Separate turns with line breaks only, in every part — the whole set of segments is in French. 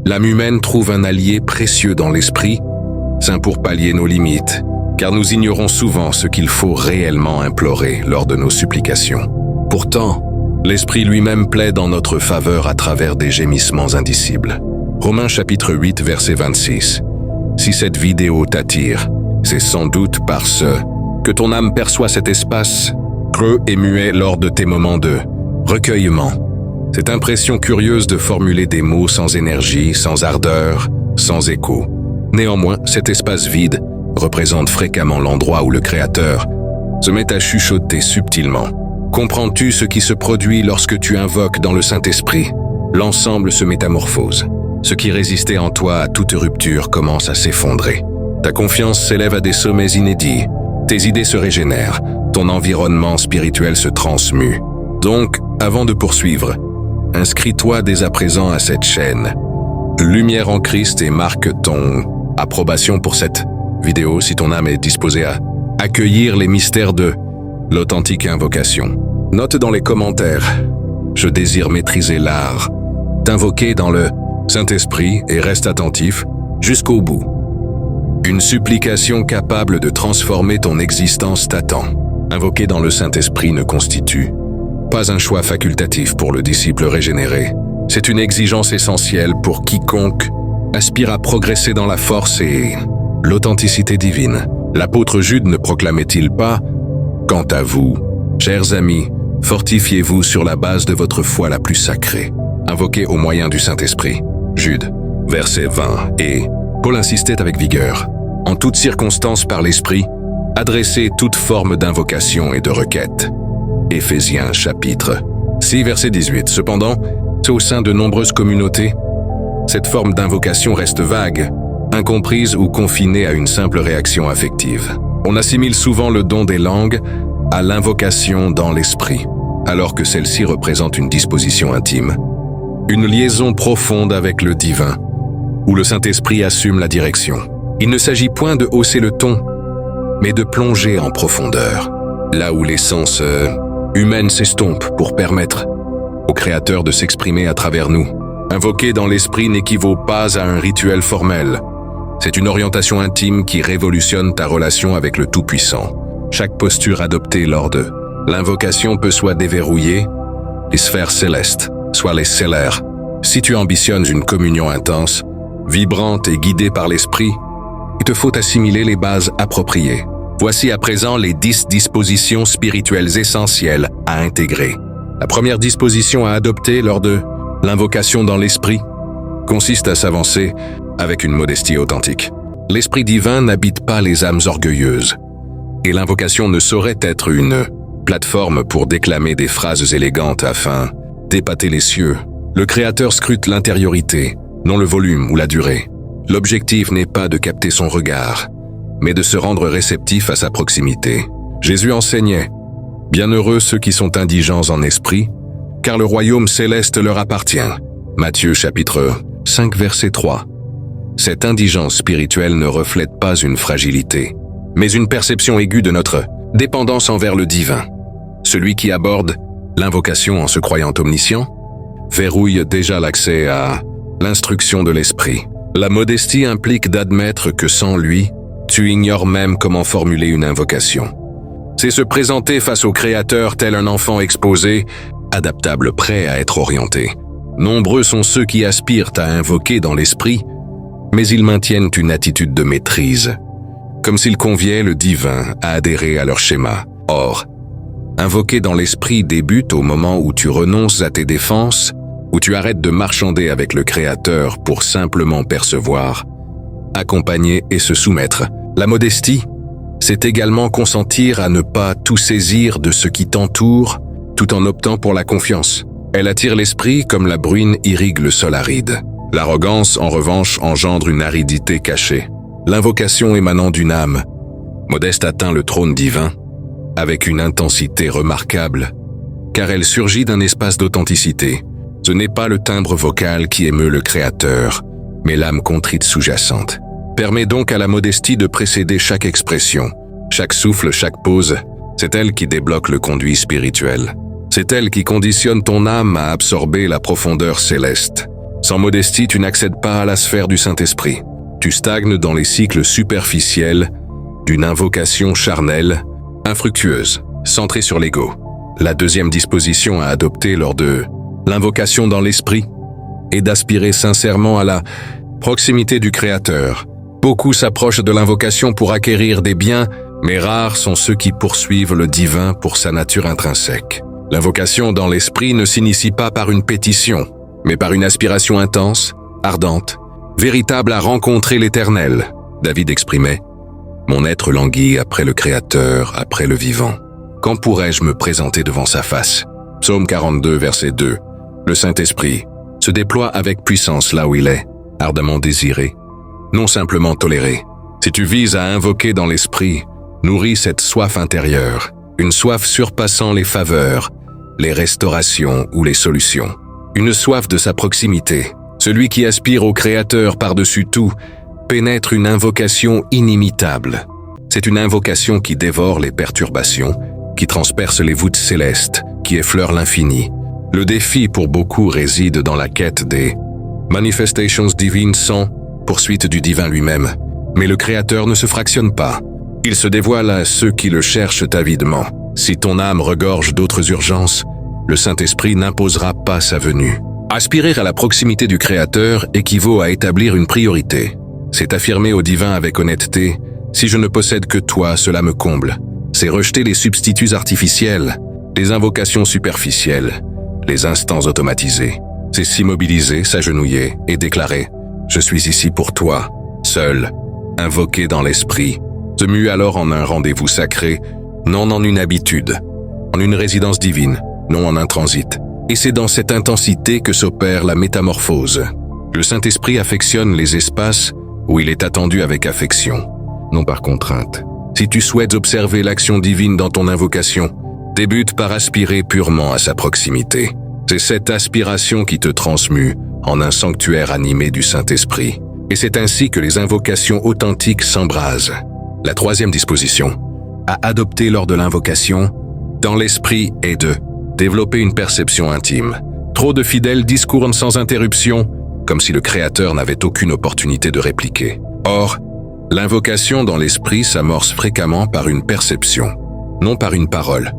l'âme humaine trouve un allié précieux dans l'esprit, sain pour pallier nos limites, car nous ignorons souvent ce qu'il faut réellement implorer lors de nos supplications. Pourtant, l'esprit lui-même plaide en notre faveur à travers des gémissements indicibles. Romains chapitre 8, verset 26. Si cette vidéo t'attire, c'est sans doute parce que ton âme perçoit cet espace creux et muet lors de tes moments de recueillement. Cette impression curieuse de formuler des mots sans énergie, sans ardeur, sans écho. Néanmoins, cet espace vide représente fréquemment l'endroit où le Créateur se met à chuchoter subtilement. Comprends-tu ce qui se produit lorsque tu invoques dans le Saint-Esprit? L'ensemble se métamorphose. Ce qui résistait en toi à toute rupture commence à s'effondrer. Ta confiance s'élève à des sommets inédits. Tes idées se régénèrent. Ton environnement spirituel se transmue. Donc, avant de poursuivre, inscris-toi dès à présent à cette chaîne. Lumière en Christ et marque ton approbation pour cette vidéo si ton âme est disposée à accueillir les mystères de l'authentique invocation. Note dans les commentaires, je désire maîtriser l'art d'invoquer dans le Saint-Esprit et reste attentif jusqu'au bout. Une supplication capable de transformer ton existence t'attend. Invoquer dans le Saint-Esprit ne constitue pas un choix facultatif pour le disciple régénéré. C'est une exigence essentielle pour quiconque aspire à progresser dans la force et l'authenticité divine. L'apôtre Jude ne proclamait-il pas « Quant à vous, chers amis, fortifiez-vous sur la base de votre foi la plus sacrée, invoquée au moyen du Saint-Esprit » Jude, verset 20, et Paul insistait avec vigueur, en toutes circonstances par l'Esprit, adressez toute forme d'invocation et de requête. Éphésiens chapitre 6, verset 18. Cependant, au sein de nombreuses communautés, cette forme d'invocation reste vague, incomprise ou confinée à une simple réaction affective. On assimile souvent le don des langues à l'invocation dans l'esprit, alors que celle-ci représente une disposition intime, une liaison profonde avec le divin, où le Saint-Esprit assume la direction. Il ne s'agit point de hausser le ton, mais de plonger en profondeur, là où l'essence humaine s'estompe pour permettre au Créateur de s'exprimer à travers nous. Invoquer dans l'esprit n'équivaut pas à un rituel formel. C'est une orientation intime qui révolutionne ta relation avec le Tout-Puissant. Chaque posture adoptée lors de l'invocation peut soit déverrouiller les sphères célestes, soit les sceller. Si tu ambitionnes une communion intense, vibrante et guidée par l'esprit, il te faut assimiler les bases appropriées. Voici à présent les 10 dispositions spirituelles essentielles à intégrer. La première disposition à adopter lors de l'invocation dans l'esprit consiste à s'avancer avec une modestie authentique. L'esprit divin n'habite pas les âmes orgueilleuses, et l'invocation ne saurait être une plateforme pour déclamer des phrases élégantes afin d'épater les cieux. Le Créateur scrute l'intériorité, non le volume ou la durée. L'objectif n'est pas de capter son regard, mais de se rendre réceptif à sa proximité. Jésus enseignait « Bienheureux ceux qui sont indigents en esprit, car le royaume céleste leur appartient. » Matthieu chapitre 5 verset 3. Cette indigence spirituelle ne reflète pas une fragilité, mais une perception aiguë de notre dépendance envers le divin. Celui qui aborde l'invocation en se croyant omniscient verrouille déjà l'accès à l'instruction de l'esprit. La modestie implique d'admettre que sans lui, tu ignores même comment formuler une invocation. C'est se présenter face au Créateur tel un enfant exposé, adaptable, prêt à être orienté. Nombreux sont ceux qui aspirent à invoquer dans l'esprit, mais ils maintiennent une attitude de maîtrise, comme s'il conviait le divin à adhérer à leur schéma. Or, invoquer dans l'esprit débute au moment où tu renonces à tes défenses, où tu arrêtes de marchander avec le Créateur pour simplement percevoir, accompagner et se soumettre. La modestie, c'est également consentir à ne pas tout saisir de ce qui t'entoure, tout en optant pour la confiance. Elle attire l'esprit comme la bruine irrigue le sol aride. L'arrogance, en revanche, engendre une aridité cachée. L'invocation émanant d'une âme modeste atteint le trône divin avec une intensité remarquable, car elle surgit d'un espace d'authenticité. Ce n'est pas le timbre vocal qui émeut le Créateur, mais l'âme contrite sous-jacente. Permet donc à la modestie de précéder chaque expression, chaque souffle, chaque pause. C'est elle qui débloque le conduit spirituel. C'est elle qui conditionne ton âme à absorber la profondeur céleste. Sans modestie, tu n'accèdes pas à la sphère du Saint-Esprit. Tu stagnes dans les cycles superficiels d'une invocation charnelle, infructueuse, centrée sur l'ego. La deuxième disposition à adopter lors de l'invocation dans l'esprit est d'aspirer sincèrement à la proximité du Créateur. Beaucoup s'approchent de l'invocation pour acquérir des biens, mais rares sont ceux qui poursuivent le divin pour sa nature intrinsèque. L'invocation dans l'esprit ne s'initie pas par une pétition, mais par une aspiration intense, ardente, véritable à rencontrer l'Éternel. David exprimait « Mon être languit après le Créateur, après le vivant. Quand pourrais-je me présenter devant sa face ?» Psaume 42, verset 2. Le Saint-Esprit se déploie avec puissance là où il est, ardemment désiré, non simplement toléré. Si tu vises à invoquer dans l'esprit, nourris cette soif intérieure, une soif surpassant les faveurs, les restaurations ou les solutions. Une soif de sa proximité. Celui qui aspire au Créateur par-dessus tout pénètre une invocation inimitable. C'est une invocation qui dévore les perturbations, qui transperce les voûtes célestes, qui effleure l'infini. Le défi pour beaucoup réside dans la quête des manifestations divines sans poursuite du divin lui-même. Mais le Créateur ne se fractionne pas. Il se dévoile à ceux qui le cherchent avidement. Si ton âme regorge d'autres urgences, le Saint-Esprit n'imposera pas sa venue. Aspirer à la proximité du Créateur équivaut à établir une priorité. C'est affirmer au divin avec honnêteté « Si je ne possède que toi, cela me comble ». C'est rejeter les substituts artificiels, les invocations superficielles, les instants automatisés. C'est s'immobiliser, s'agenouiller et déclarer « Je suis ici pour toi, seul, invoqué dans l'esprit ». Se mue alors en un rendez-vous sacré, non en une habitude, en une résidence divine, non en un transit. Et c'est dans cette intensité que s'opère la métamorphose. Le Saint-Esprit affectionne les espaces où il est attendu avec affection, non par contrainte. Si tu souhaites observer l'action divine dans ton invocation, débute par aspirer purement à sa proximité. C'est cette aspiration qui te transmue en un sanctuaire animé du Saint-Esprit. Et c'est ainsi que les invocations authentiques s'embrasent. La troisième disposition à adopter lors de l'invocation, dans l'esprit, est de développer une perception intime. Trop de fidèles discourent sans interruption, comme si le Créateur n'avait aucune opportunité de répliquer. Or, l'invocation dans l'esprit s'amorce fréquemment par une perception, non par une parole.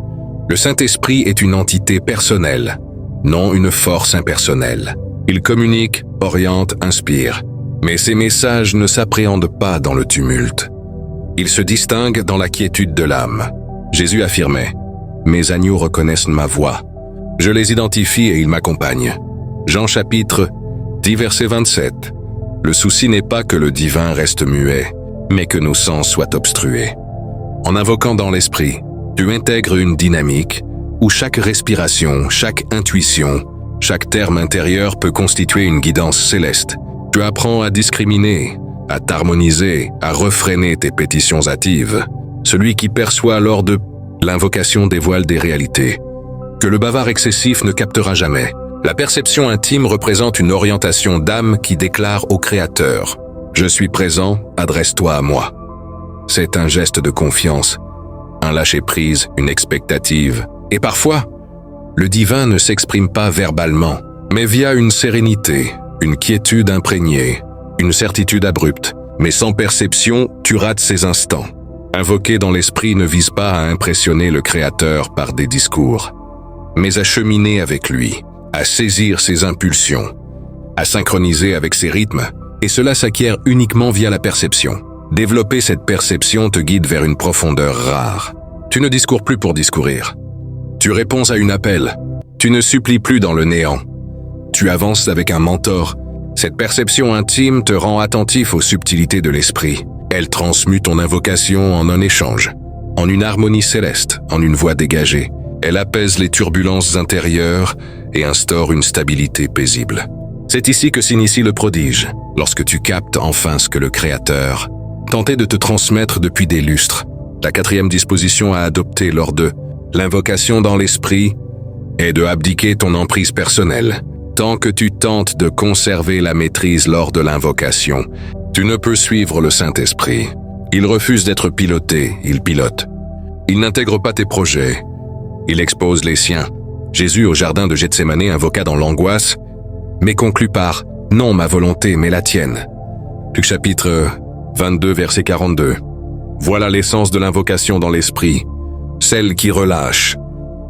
Le Saint-Esprit est une entité personnelle, non une force impersonnelle. Il communique, oriente, inspire. Mais ses messages ne s'appréhendent pas dans le tumulte. Ils se distinguent dans la quiétude de l'âme. Jésus affirmait « Mes agneaux reconnaissent ma voix. Je les identifie et ils m'accompagnent. » Jean chapitre 10 verset 27. Le souci n'est pas que le divin reste muet, mais que nos sens soient obstrués. En invoquant dans l'esprit, tu intègres une dynamique où chaque respiration, chaque intuition, chaque terme intérieur peut constituer une guidance céleste. Tu apprends à discriminer, à t'harmoniser, à refréner tes pétitions hâtives. Celui qui perçoit lors de l'invocation dévoile des réalités que le bavard excessif ne captera jamais. La perception intime représente une orientation d'âme qui déclare au Créateur « Je suis présent, adresse-toi à moi ». C'est un geste de confiance, un lâcher-prise, une expectative. Et parfois, le divin ne s'exprime pas verbalement, mais via une sérénité, une quiétude imprégnée, une certitude abrupte. Mais sans perception, tu rates ces instants. Invoquer dans l'esprit ne vise pas à impressionner le Créateur par des discours, mais à cheminer avec lui, à saisir ses impulsions, à synchroniser avec ses rythmes, et cela s'acquiert uniquement via la perception. Développer cette perception te guide vers une profondeur rare. Tu ne discours plus pour discourir. Tu réponds à un appel. Tu ne supplies plus dans le néant. Tu avances avec un mentor. Cette perception intime te rend attentif aux subtilités de l'esprit. Elle transmue ton invocation en un échange, en une harmonie céleste, en une voix dégagée. Elle apaise les turbulences intérieures et instaure une stabilité paisible. C'est ici que s'initie le prodige, lorsque tu captes enfin ce que le Créateur tentait de te transmettre depuis des lustres. La quatrième disposition à adopter lors de l'invocation dans l'esprit est de abdiquer ton emprise personnelle. Tant que tu tentes de conserver la maîtrise lors de l'invocation, tu ne peux suivre le Saint-Esprit. Il refuse d'être piloté, il pilote. Il n'intègre pas tes projets, il expose les siens. Jésus au jardin de Gethsémanée invoqua dans l'angoisse, mais conclut par Non ma volonté, mais la tienne. Luc chapitre 22, verset 42. Voilà l'essence de l'invocation dans l'esprit, celle qui relâche,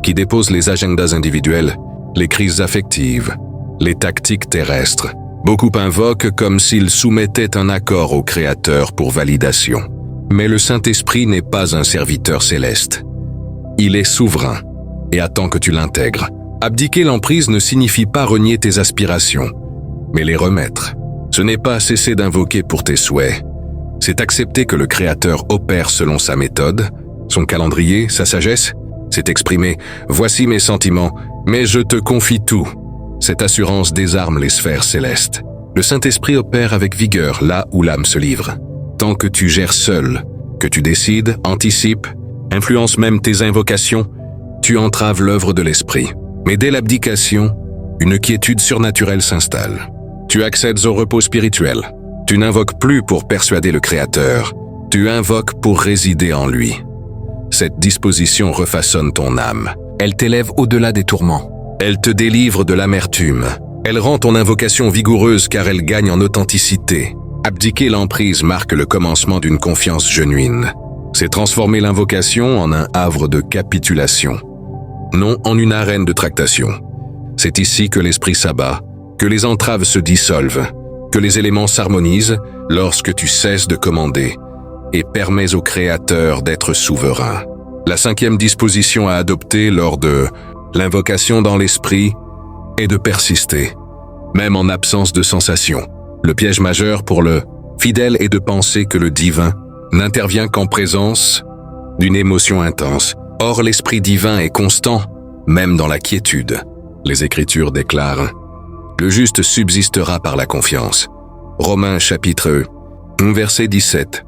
qui dépose les agendas individuels, les crises affectives, les tactiques terrestres. Beaucoup invoquent comme s'ils soumettaient un accord au Créateur pour validation. Mais le Saint-Esprit n'est pas un serviteur céleste. Il est souverain et attend que tu l'intègres. Abdiquer l'emprise ne signifie pas renier tes aspirations, mais les remettre. Ce n'est pas cesser d'invoquer pour tes souhaits. C'est accepter que le Créateur opère selon sa méthode, son calendrier, sa sagesse. C'est exprimer « Voici mes sentiments, mais je te confie tout ». Cette assurance désarme les sphères célestes. Le Saint-Esprit opère avec vigueur là où l'âme se livre. Tant que tu gères seul, que tu décides, anticipes, influences même tes invocations, tu entraves l'œuvre de l'Esprit. Mais dès l'abdication, une quiétude surnaturelle s'installe. Tu accèdes au repos spirituel. Tu n'invoques plus pour persuader le Créateur, tu invoques pour résider en lui. Cette disposition refaçonne ton âme. Elle t'élève au-delà des tourments. Elle te délivre de l'amertume. Elle rend ton invocation vigoureuse car elle gagne en authenticité. Abdiquer l'emprise marque le commencement d'une confiance genuine. C'est transformer l'invocation en un havre de capitulation, non en une arène de tractation. C'est ici que l'esprit s'abat, que les entraves se dissolvent, que les éléments s'harmonisent lorsque tu cesses de commander et permets au Créateur d'être souverain. La 5e disposition à adopter lors de l'invocation dans l'esprit est de persister, même en absence de sensation. Le piège majeur pour le fidèle est de penser que le divin n'intervient qu'en présence d'une émotion intense. Or, l'esprit divin est constant, même dans la quiétude. Les Écritures déclarent « Le juste subsistera par la confiance ». Romains chapitre 1, verset 17.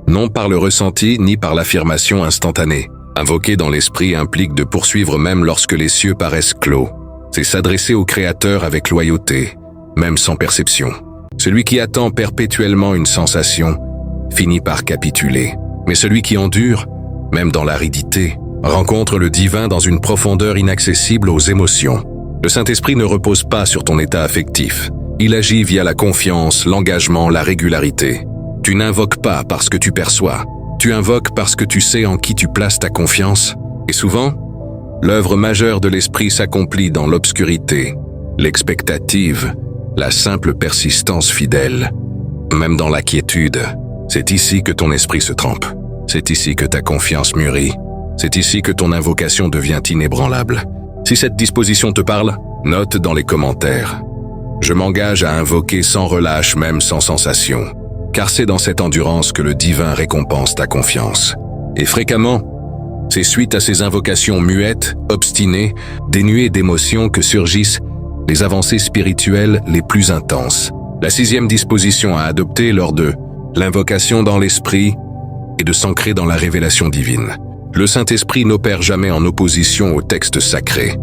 Non par le ressenti ni par l'affirmation instantanée. Invoquer dans l'esprit implique de poursuivre même lorsque les cieux paraissent clos. C'est s'adresser au Créateur avec loyauté, même sans perception. Celui qui attend perpétuellement une sensation finit par capituler. Mais celui qui endure, même dans l'aridité, rencontre le divin dans une profondeur inaccessible aux émotions. Le Saint-Esprit ne repose pas sur ton état affectif. Il agit via la confiance, l'engagement, la régularité. Tu n'invoques pas parce que tu perçois. Tu invoques parce que tu sais en qui tu places ta confiance. Et souvent, l'œuvre majeure de l'esprit s'accomplit dans l'obscurité, l'expectative, la simple persistance fidèle. Même dans la quiétude, c'est ici que ton esprit se trempe. C'est ici que ta confiance mûrit. C'est ici que ton invocation devient inébranlable. Si cette disposition te parle, note dans les commentaires. Je m'engage à invoquer sans relâche, même sans sensation. Car c'est dans cette endurance que le divin récompense ta confiance. Et fréquemment, c'est suite à ces invocations muettes, obstinées, dénuées d'émotions que surgissent les avancées spirituelles les plus intenses. La 6e disposition à adopter lors de l'invocation dans l'esprit est de s'ancrer dans la révélation divine. Le Saint-Esprit n'opère jamais en opposition au texte sacré.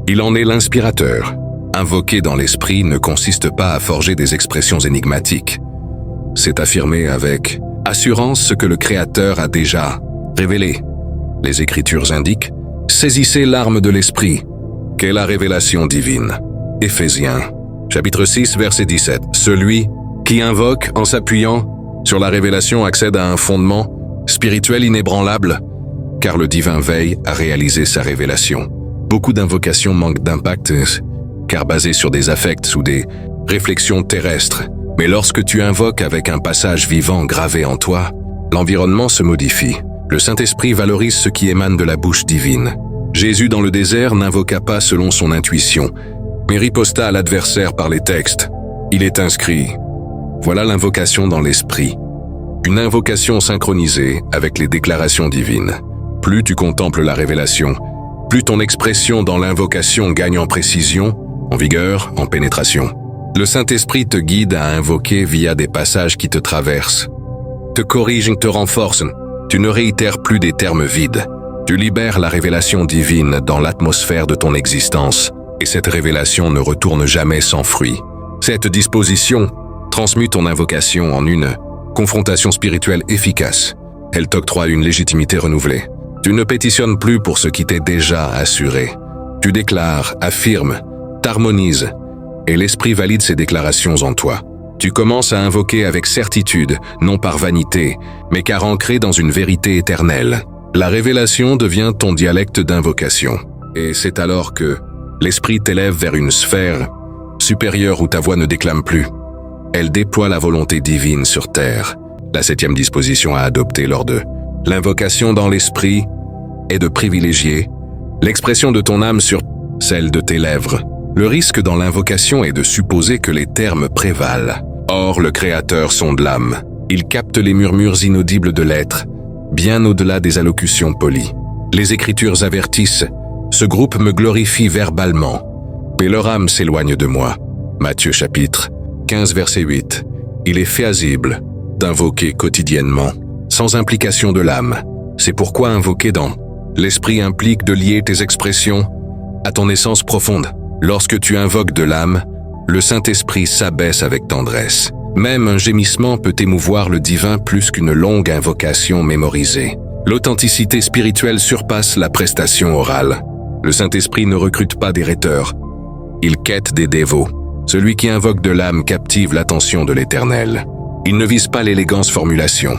Il en est l'inspirateur. Invoquer dans l'esprit ne consiste pas à forger des expressions énigmatiques. C'est affirmer avec assurance ce que le Créateur a déjà révélé. Les Écritures indiquent « Saisissez l'arme de l'Esprit, qu'est la révélation divine ». Éphésiens, chapitre 6, verset 17. Celui qui invoque en s'appuyant sur la révélation accède à un fondement spirituel inébranlable, car le divin veille à réaliser sa révélation. Beaucoup d'invocations manquent d'impact, car basées sur des affects ou des réflexions terrestres. Mais lorsque tu invoques avec un passage vivant gravé en toi, l'environnement se modifie. Le Saint-Esprit valorise ce qui émane de la bouche divine. Jésus dans le désert n'invoqua pas selon son intuition, mais riposta à l'adversaire par les textes. Il est inscrit. Voilà l'invocation dans l'esprit. Une invocation synchronisée avec les déclarations divines. Plus tu contemples la révélation, plus ton expression dans l'invocation gagne en précision, en vigueur, en pénétration. Le Saint-Esprit te guide à invoquer via des passages qui te traversent, te corrigent, te renforcent. Tu ne réitères plus des termes vides. Tu libères la révélation divine dans l'atmosphère de ton existence, et cette révélation ne retourne jamais sans fruit. Cette disposition transmute ton invocation en une confrontation spirituelle efficace. Elle t'octroie une légitimité renouvelée. Tu ne pétitionnes plus pour ce qui t'est déjà assuré. Tu déclares, affirmes, t'harmonises, et l'esprit valide ces déclarations en toi. Tu commences à invoquer avec certitude, non par vanité, mais car ancré dans une vérité éternelle. La révélation devient ton dialecte d'invocation. Et c'est alors que l'esprit t'élève vers une sphère supérieure où ta voix ne déclame plus. Elle déploie la volonté divine sur terre. La 7e disposition à adopter lors de l'invocation dans l'esprit est de privilégier l'expression de ton âme sur celle de tes lèvres. Le risque dans l'invocation est de supposer que les termes prévalent. Or, le Créateur sonde l'âme. Il capte les murmures inaudibles de l'être, bien au-delà des allocutions polies. Les Écritures avertissent « Ce groupe me glorifie verbalement, mais leur âme s'éloigne de moi. » Matthieu chapitre 15 verset 8. Il est faisible d'invoquer quotidiennement, sans implication de l'âme. C'est pourquoi invoquer dans l'esprit implique de lier tes expressions à ton essence profonde. Lorsque tu invoques de l'âme, le Saint-Esprit s'abaisse avec tendresse. Même un gémissement peut émouvoir le divin plus qu'une longue invocation mémorisée. L'authenticité spirituelle surpasse la prestation orale. Le Saint-Esprit ne recrute pas des rhéteurs. Il quête des dévots. Celui qui invoque de l'âme captive l'attention de l'Éternel. Il ne vise pas l'élégance formulation.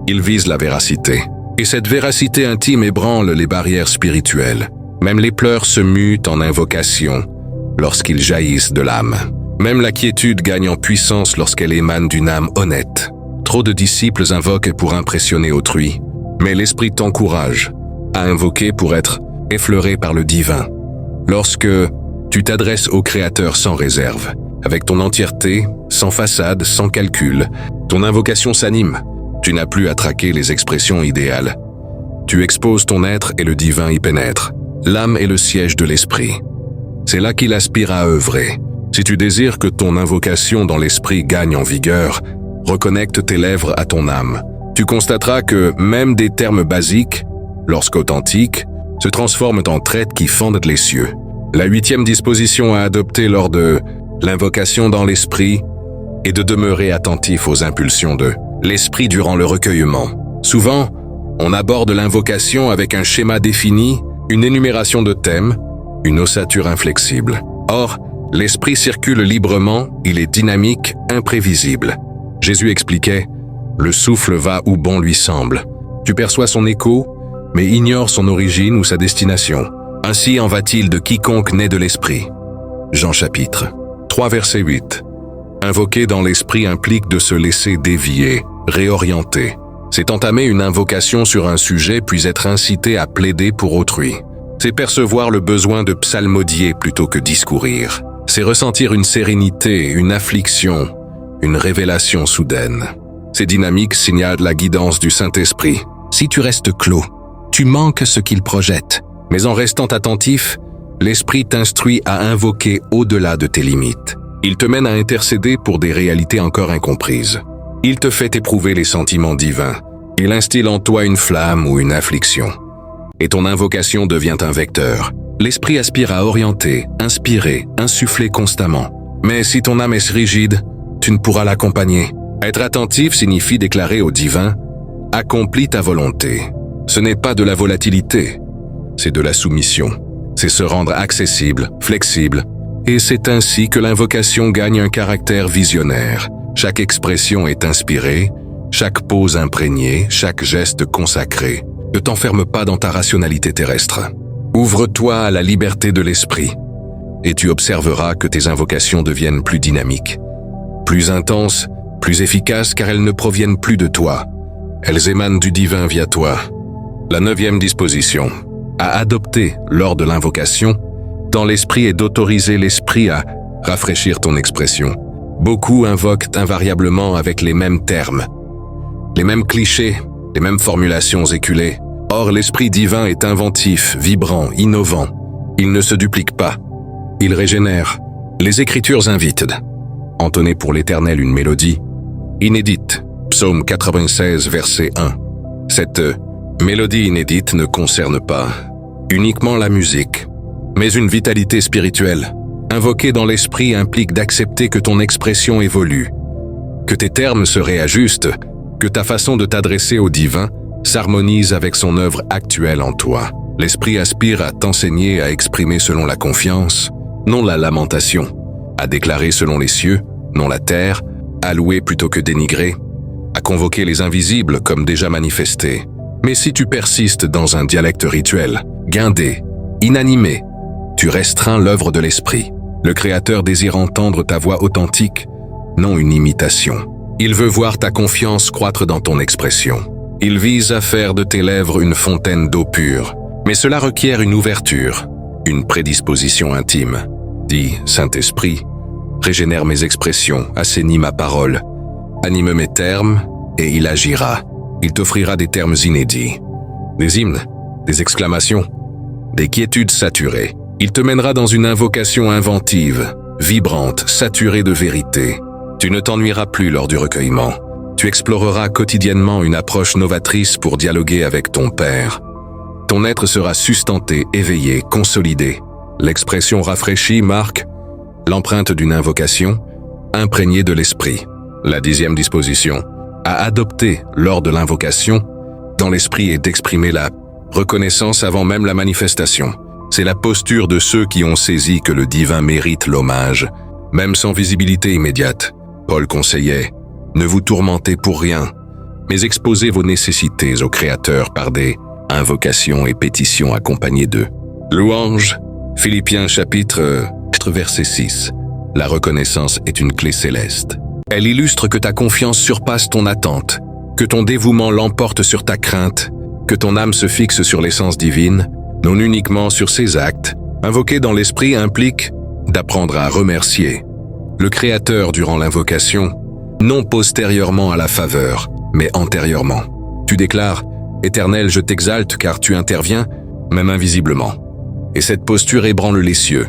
Il vise la véracité. Et cette véracité intime ébranle les barrières spirituelles. Même les pleurs se mutent en invocation lorsqu'ils jaillissent de l'âme. Même la quiétude gagne en puissance lorsqu'elle émane d'une âme honnête. Trop de disciples invoquent pour impressionner autrui, mais l'Esprit t'encourage à invoquer pour être effleuré par le divin. Lorsque tu t'adresses au Créateur sans réserve, avec ton entièreté, sans façade, sans calcul, ton invocation s'anime. Tu n'as plus à traquer les expressions idéales. Tu exposes ton être et le divin y pénètre. L'âme est le siège de l'esprit. C'est là qu'il aspire à œuvrer. Si tu désires que ton invocation dans l'esprit gagne en vigueur, reconnecte tes lèvres à ton âme. Tu constateras que même des termes basiques, lorsqu'authentiques, se transforment en traites qui fendent les cieux. La 8e disposition à adopter lors de l'invocation dans l'esprit est de demeurer attentif aux impulsions de l'esprit durant le recueillement. Souvent, on aborde l'invocation avec un schéma défini, une énumération de thèmes, une ossature inflexible. Or, l'esprit circule librement, il est dynamique, imprévisible. Jésus expliquait « Le souffle va où bon lui semble. Tu perçois son écho, mais ignores son origine ou sa destination. Ainsi en va-t-il de quiconque naît de l'esprit. » Jean chapitre 3 verset 8. Invoquer dans l'esprit implique de se laisser dévier, réorienter. C'est entamer une invocation sur un sujet puis être incité à plaider pour autrui. C'est percevoir le besoin de psalmodier plutôt que discourir. C'est ressentir une sérénité, une affliction, une révélation soudaine. Ces dynamiques signalent la guidance du Saint-Esprit. Si tu restes clos, tu manques ce qu'il projette. Mais en restant attentif, l'Esprit t'instruit à invoquer au-delà de tes limites. Il te mène à intercéder pour des réalités encore incomprises. Il te fait éprouver les sentiments divins. Il instille en toi une flamme ou une affliction. Et ton invocation devient un vecteur. L'esprit aspire à orienter, inspirer, insuffler constamment. Mais si ton âme est rigide, tu ne pourras l'accompagner. Être attentif signifie déclarer au divin « Accomplis ta volonté ». Ce n'est pas de la volatilité, c'est de la soumission. C'est se rendre accessible, flexible. Et c'est ainsi que l'invocation gagne un caractère visionnaire. Chaque expression est inspirée, chaque pose imprégnée, chaque geste consacré. Ne t'enferme pas dans ta rationalité terrestre. Ouvre-toi à la liberté de l'esprit, et tu observeras que tes invocations deviennent plus dynamiques, plus intenses, plus efficaces car elles ne proviennent plus de toi. Elles émanent du divin via toi. La 9e disposition à adopter lors de l'invocation dans l'esprit est d'autoriser l'esprit à rafraîchir ton expression. Beaucoup invoquent invariablement avec les mêmes termes, les mêmes clichés, les mêmes formulations éculées. Or, l'Esprit divin est inventif, vibrant, innovant. Il ne se duplique pas. Il régénère. Les Écritures invitent à entonner pour l'Éternel une mélodie inédite. Psaume 96, verset 1. Cette mélodie inédite ne concerne pas uniquement la musique, mais une vitalité spirituelle. Invoquer dans l'esprit implique d'accepter que ton expression évolue, que tes termes se réajustent, que ta façon de t'adresser au divin s'harmonise avec son œuvre actuelle en toi. L'esprit aspire à t'enseigner à exprimer selon la confiance, non la lamentation. à déclarer selon les cieux, non la terre, à louer plutôt que dénigrer, à convoquer les invisibles comme déjà manifestés. Mais si tu persistes dans un dialecte rituel, guindé, inanimé, tu restreins l'œuvre de l'esprit. Le Créateur désire entendre ta voix authentique, non une imitation. Il veut voir ta confiance croître dans ton expression. Il vise à faire de tes lèvres une fontaine d'eau pure. Mais cela requiert une ouverture, une prédisposition intime. Dis, Saint-Esprit, régénère mes expressions, assainis ma parole, anime mes termes, et il agira. Il t'offrira des termes inédits, des hymnes, des exclamations, des quiétudes saturées. Il te mènera dans une invocation inventive, vibrante, saturée de vérité. Tu ne t'ennuieras plus lors du recueillement. Tu exploreras quotidiennement une approche novatrice pour dialoguer avec ton Père. Ton être sera sustenté, éveillé, consolidé. L'expression rafraîchie marque l'empreinte d'une invocation imprégnée de l'esprit. La 10e disposition à adopter lors de l'invocation dans l'esprit est d'exprimer la reconnaissance avant même la manifestation. C'est la posture de ceux qui ont saisi que le divin mérite l'hommage, même sans visibilité immédiate. Paul conseillait « Ne vous tourmentez pour rien, mais exposez vos nécessités au Créateur par des invocations et pétitions accompagnées d'eux. » Louange, Philippiens chapitre verset 6. La reconnaissance est une clé céleste. Elle illustre que ta confiance surpasse ton attente, que ton dévouement l'emporte sur ta crainte, que ton âme se fixe sur l'essence divine, non uniquement sur ses actes. Invoquer dans l'esprit implique d'apprendre à remercier le Créateur durant l'invocation, non postérieurement à la faveur, mais antérieurement. Tu déclares « Éternel, je t'exalte car tu interviens, même invisiblement. » Et cette posture ébranle les cieux.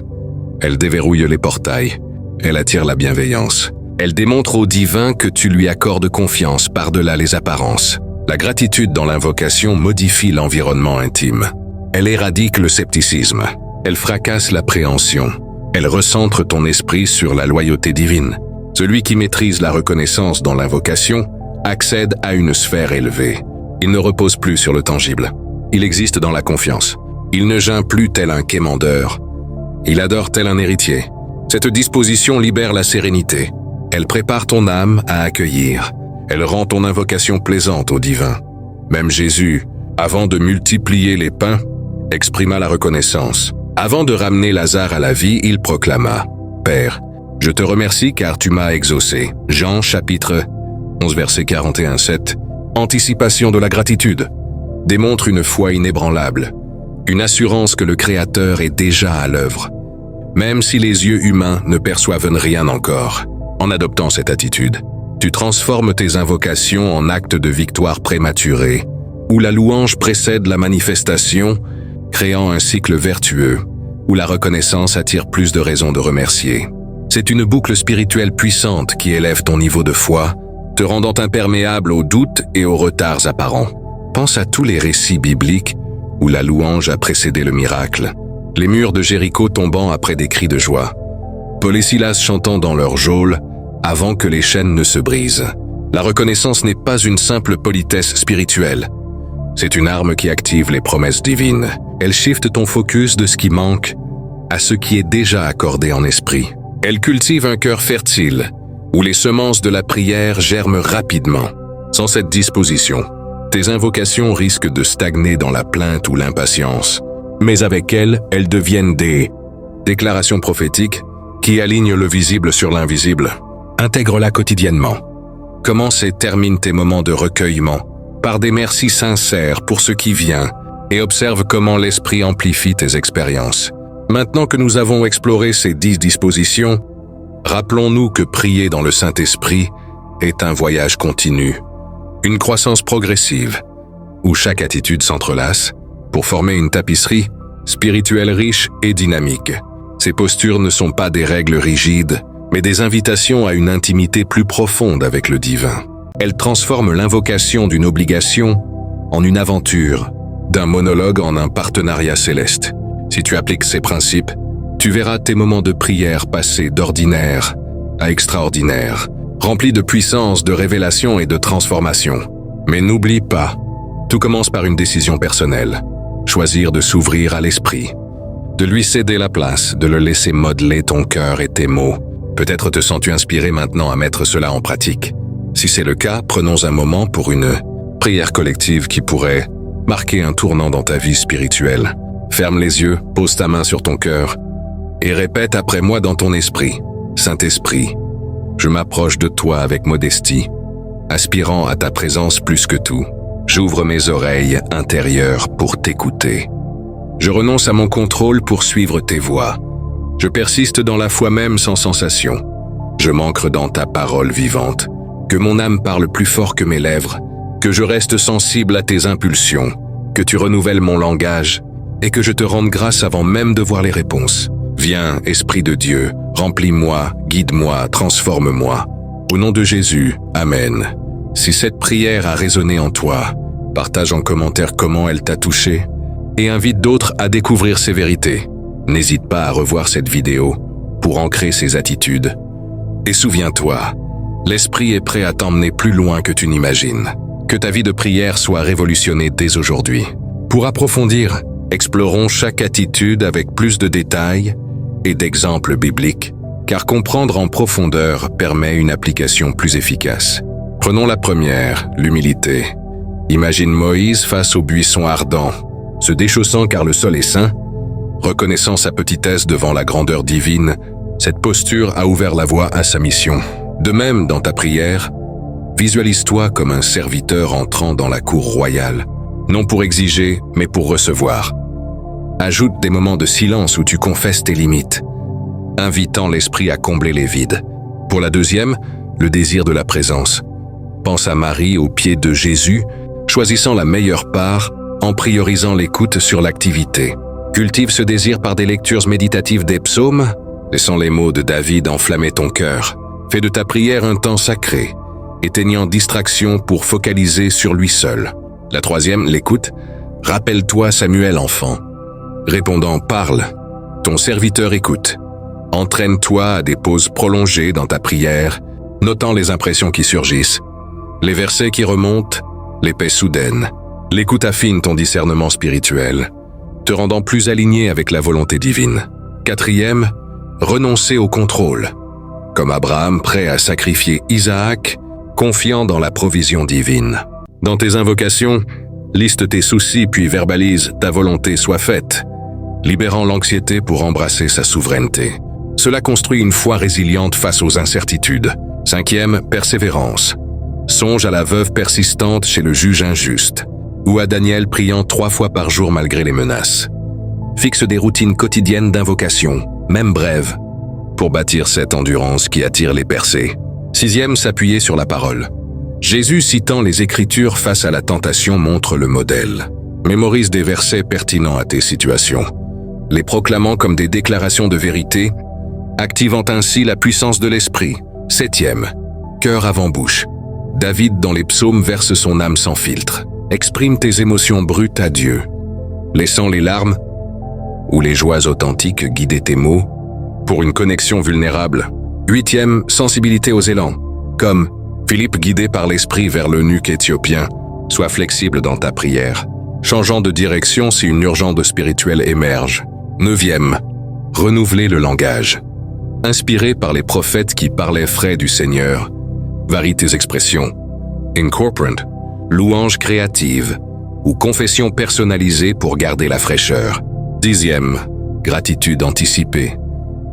Elle déverrouille les portails. Elle attire la bienveillance. Elle démontre au divin que tu lui accordes confiance par-delà les apparences. La gratitude dans l'invocation modifie l'environnement intime. Elle éradique le scepticisme. Elle fracasse l'appréhension. Elle recentre ton esprit sur la loyauté divine. Celui qui maîtrise la reconnaissance dans l'invocation accède à une sphère élevée. Il ne repose plus sur le tangible. Il existe dans la confiance. Il ne geint plus tel un quémandeur. Il adore tel un héritier. Cette disposition libère la sérénité. Elle prépare ton âme à accueillir. Elle rend ton invocation plaisante au divin. Même Jésus, avant de multiplier les pains, exprima la reconnaissance. Avant de ramener Lazare à la vie, il proclama « Père, je te remercie car tu m'as exaucé. » Jean chapitre 11 verset 41-7. Anticipation de la gratitude démontre une foi inébranlable, une assurance que le Créateur est déjà à l'œuvre, même si les yeux humains ne perçoivent rien encore. En adoptant cette attitude, tu transformes tes invocations en actes de victoire prématurés, où la louange précède la manifestation, créant un cycle vertueux, où la reconnaissance attire plus de raisons de remercier. C'est une boucle spirituelle puissante qui élève ton niveau de foi, te rendant imperméable aux doutes et aux retards apparents. Pense à tous les récits bibliques où la louange a précédé le miracle. Les murs de Jéricho tombant après des cris de joie. Paul et Silas chantant dans leur geôle avant que les chaînes ne se brisent. La reconnaissance n'est pas une simple politesse spirituelle. C'est une arme qui active les promesses divines. Elle shift ton focus de ce qui manque à ce qui est déjà accordé en esprit. Elle cultive un cœur fertile, où les semences de la prière germent rapidement. Sans cette disposition, tes invocations risquent de stagner dans la plainte ou l'impatience. Mais avec elles deviennent des déclarations prophétiques qui alignent le visible sur l'invisible. Intègre-la quotidiennement. Commence et termine tes moments de recueillement par des merci sincères pour ce qui vient et observe comment l'esprit amplifie tes expériences. Maintenant que nous avons exploré ces 10 dispositions, rappelons-nous que prier dans le Saint-Esprit est un voyage continu, une croissance progressive, où chaque attitude s'entrelace pour former une tapisserie spirituelle riche et dynamique. Ces postures ne sont pas des règles rigides, mais des invitations à une intimité plus profonde avec le divin. Elles transforment l'invocation d'une obligation en une aventure, d'un monologue en un partenariat céleste. Si tu appliques ces principes, tu verras tes moments de prière passer d'ordinaire à extraordinaire, remplis de puissance, de révélation et de transformation. Mais n'oublie pas, tout commence par une décision personnelle. Choisir de s'ouvrir à l'esprit, de lui céder la place, de le laisser modeler ton cœur et tes mots. Peut-être te sens-tu inspiré maintenant à mettre cela en pratique. Si c'est le cas, prenons un moment pour une prière collective qui pourrait marquer un tournant dans ta vie spirituelle. Ferme les yeux, pose ta main sur ton cœur et répète après moi dans ton esprit. Saint-Esprit, je m'approche de toi avec modestie, aspirant à ta présence plus que tout. J'ouvre mes oreilles intérieures pour t'écouter. Je renonce à mon contrôle pour suivre tes voies. Je persiste dans la foi même sans sensation. Je m'ancre dans ta parole vivante. Que mon âme parle plus fort que mes lèvres. Que je reste sensible à tes impulsions. Que tu renouvelles mon langage et que je te rende grâce avant même de voir les réponses. Viens, Esprit de Dieu, remplis-moi, guide-moi, transforme-moi. Au nom de Jésus, Amen. Si cette prière a résonné en toi, partage en commentaire comment elle t'a touché et invite d'autres à découvrir ces vérités. N'hésite pas à revoir cette vidéo pour ancrer ces attitudes. Et souviens-toi, l'Esprit est prêt à t'emmener plus loin que tu n'imagines. Que ta vie de prière soit révolutionnée dès aujourd'hui. Pour approfondir, explorons chaque attitude avec plus de détails et d'exemples bibliques, car comprendre en profondeur permet une application plus efficace. Prenons la première, l'humilité. Imagine Moïse face au buisson ardent, se déchaussant car le sol est saint. Reconnaissant sa petitesse devant la grandeur divine, cette posture a ouvert la voie à sa mission. De même, dans ta prière, visualise-toi comme un serviteur entrant dans la cour royale, non pour exiger, mais pour recevoir. Ajoute des moments de silence où tu confesses tes limites, invitant l'esprit à combler les vides. Pour la deuxième, le désir de la présence. Pense à Marie aux pieds de Jésus, choisissant la meilleure part en priorisant l'écoute sur l'activité. Cultive ce désir par des lectures méditatives des psaumes, laissant les mots de David enflammer ton cœur. Fais de ta prière un temps sacré, éteignant distraction pour focaliser sur lui seul. La troisième, l'écoute. Rappelle-toi Samuel enfant. Répondant « Parle », ton serviteur écoute. Entraîne-toi à des pauses prolongées dans ta prière, notant les impressions qui surgissent, les versets qui remontent, les paix soudaines. L'écoute affine ton discernement spirituel, te rendant plus aligné avec la volonté divine. Quatrième, renoncer au contrôle. Comme Abraham prêt à sacrifier Isaac, confiant dans la provision divine. Dans tes invocations, liste tes soucis puis verbalise « ta volonté soit faite », libérant l'anxiété pour embrasser sa souveraineté. Cela construit une foi résiliente face aux incertitudes. Cinquième, persévérance. Songe à la veuve persistante chez le juge injuste, ou à Daniel priant 3 fois par jour malgré les menaces. Fixe des routines quotidiennes d'invocation, même brèves, pour bâtir cette endurance qui attire les percées. Sixième, s'appuyer sur la parole. Jésus citant les Écritures face à la tentation montre le modèle. Mémorise des versets pertinents à tes situations, les proclamant comme des déclarations de vérité, activant ainsi la puissance de l'esprit. Septième, cœur avant bouche. David dans les psaumes verse son âme sans filtre. Exprime tes émotions brutes à Dieu, laissant les larmes ou les joies authentiques guider tes mots pour une connexion vulnérable. Huitième, sensibilité aux élans. Comme Philippe guidé par l'esprit vers l'eunuque éthiopien, sois flexible dans ta prière, changeant de direction si une urgence spirituelle émerge. Neuvième, renouveler le langage. Inspiré par les prophètes qui parlaient frais du Seigneur, varie tes expressions. Incorporate, louange créative ou confession personnalisée pour garder la fraîcheur. Dixième, gratitude anticipée.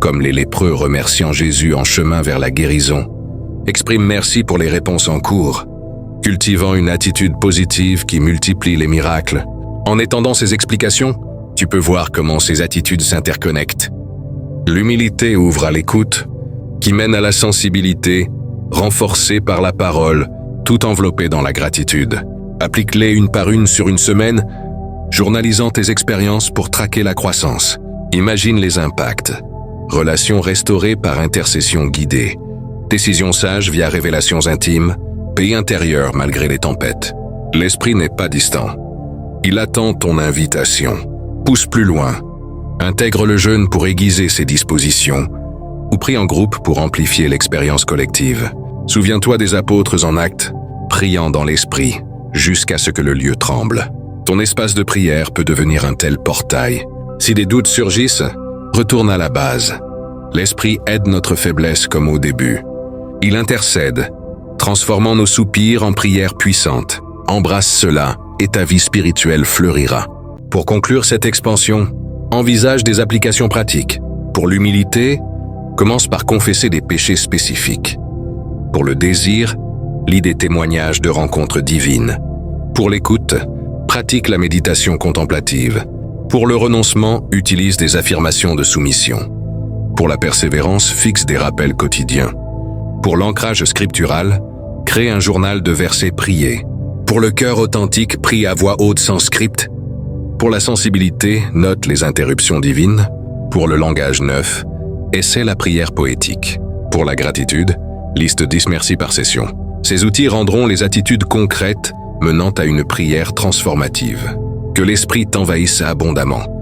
Comme les lépreux remerciant Jésus en chemin vers la guérison, exprime merci pour les réponses en cours, cultivant une attitude positive qui multiplie les miracles. En étendant ces explications, tu peux voir comment ces attitudes s'interconnectent. L'humilité ouvre à l'écoute, qui mène à la sensibilité, renforcée par la parole, tout enveloppée dans la gratitude. Applique-les une par une sur une semaine, journalisant tes expériences pour traquer la croissance. Imagine les impacts. Relations restaurées par intercession guidée. Décisions sages via révélations intimes. Paix intérieure malgré les tempêtes. L'esprit n'est pas distant. Il attend ton invitation. Pousse plus loin. Intègre le jeûne pour aiguiser ses dispositions. Ou prie en groupe pour amplifier l'expérience collective. Souviens-toi des apôtres en acte, priant dans l'esprit, jusqu'à ce que le lieu tremble. Ton espace de prière peut devenir un tel portail. Si des doutes surgissent, retourne à la base. l'Esprit aide notre faiblesse comme au début. Il intercède, transformant nos soupirs en prières puissantes. Embrasse cela et ta vie spirituelle fleurira. Pour conclure cette expansion, envisage des applications pratiques. Pour l'humilité, commence par confesser des péchés spécifiques. Pour le désir, lis des témoignages de rencontres divines. Pour l'écoute, pratique la méditation contemplative. Pour le renoncement, utilise des affirmations de soumission. Pour la persévérance, fixe des rappels quotidiens. Pour l'ancrage scriptural, crée un journal de versets priés. Pour le cœur authentique, prie à voix haute sans script. Pour la sensibilité, note les interruptions divines. Pour le langage neuf, essaie la prière poétique. Pour la gratitude, liste 10 merci par session. Ces outils rendront les attitudes concrètes menant à une prière transformative. Que l'Esprit t'envahisse abondamment.